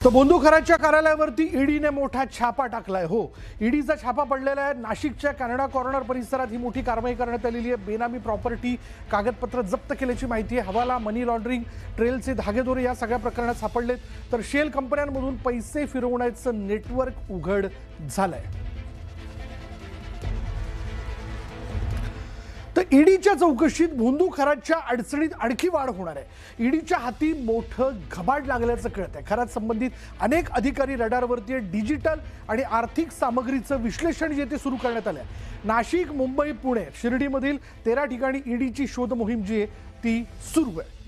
तर बोंदूखराच्या कार्यालयावरती ईडीने मोठा छापा टाकलाय। हो, ईडीचा छापा पडलेला आहे। नाशिकच्या कॅनडा कॉर्नर परिसरात ही मोठी कारवाई करण्यात आलेली आहे। बेनामी प्रॉपर्टी कागदपत्र जप्त केल्याची माहिती आहे। हवाला, मनी लॉन्ड्रिंग, ट्रेलचे धागेदोरे या सगळ्या प्रकरणात सापडलेत। तर शेल कंपन्यांमधून पैसे फिरवण्याचं नेटवर्क उघड झालंय। तर ईडीच्या चौकशीत बोंदूखराच्या अडचणीत आणखी वाढ होणार आहे। ईडीच्या हाती मोठं घबाड लागल्याचं कळत आहे। खरात संबंधित अनेक अधिकारी रडारवरती डिजिटल आणि आर्थिक सामग्रीचं विश्लेषण जे ते सुरू करण्यात आलं आहे। नाशिक, मुंबई, पुणे, शिर्डीमधील 13 ठिकाणी ईडीची शोध मोहीम जी आहे ती सुरू आहे।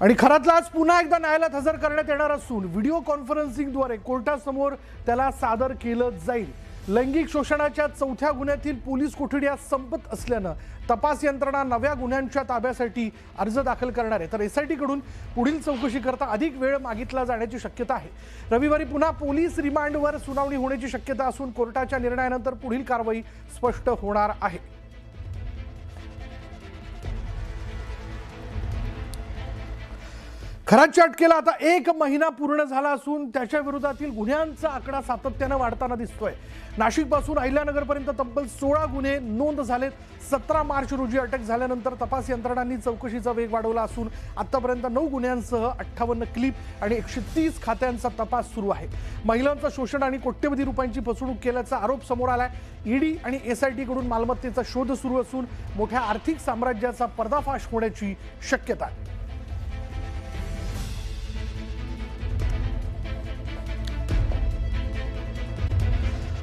आणि खरातला आज पुन्हा एकदा न्यायालयात हजर करण्यात येणार असून व्हिडिओ कॉन्फरन्सिंगद्वारे कोर्टासमोर त्याला सादर केलं जाईल। लैंगिक शोषणाच्या 4थ्या गुन्ह्यातील पोलीस कोठड्या संपत असल्यानं तपास यंत्रणा नव्या गुन्ह्यांच्या ताब्यासाठी अर्ज दाखल करणार आहे। तर एसआयटी कडून पुढील चौकशी करता अधिक वेळ मागितला जाण्याची शक्यता आहे। रविवारी पुन्हा पोलीस रिमांडवर सुनावणी होण्याची शक्यता असून कोर्टाच्या निर्णयानंतर पुढील कारवाई स्पष्ट होणार आहे। खरातच्या अटकेला आता 1 महिना पूर्ण झाला असून त्याच्या विरोधातील गुन्ह्यांचा आकडा सातत्याने वाढताना दिसतोय। नाशिकपासून अहिल्यानगरपर्यंत तब्बल 16 गुन्हे नोंद झालेत। 17 मार्च रोजी अटक झाल्यानंतर तपास यंत्रणांनी चौकशीचा वेग वाढवला असून आतापर्यंत 9 गुन्ह्यांसह 58 क्लिप आणि 130 खात्यांचा तपास सुरू आहे। महिलांचं शोषण आणि कोट्यवधी रुपयांची फसवणूक केल्याचा आरोप समोर आलाय। ईडी आणि एसआयटी कडून मालमत्तेचा शोध सुरू असून मोठ्या आर्थिक साम्राज्याचा पर्दाफाश होण्याची शक्यता आहे।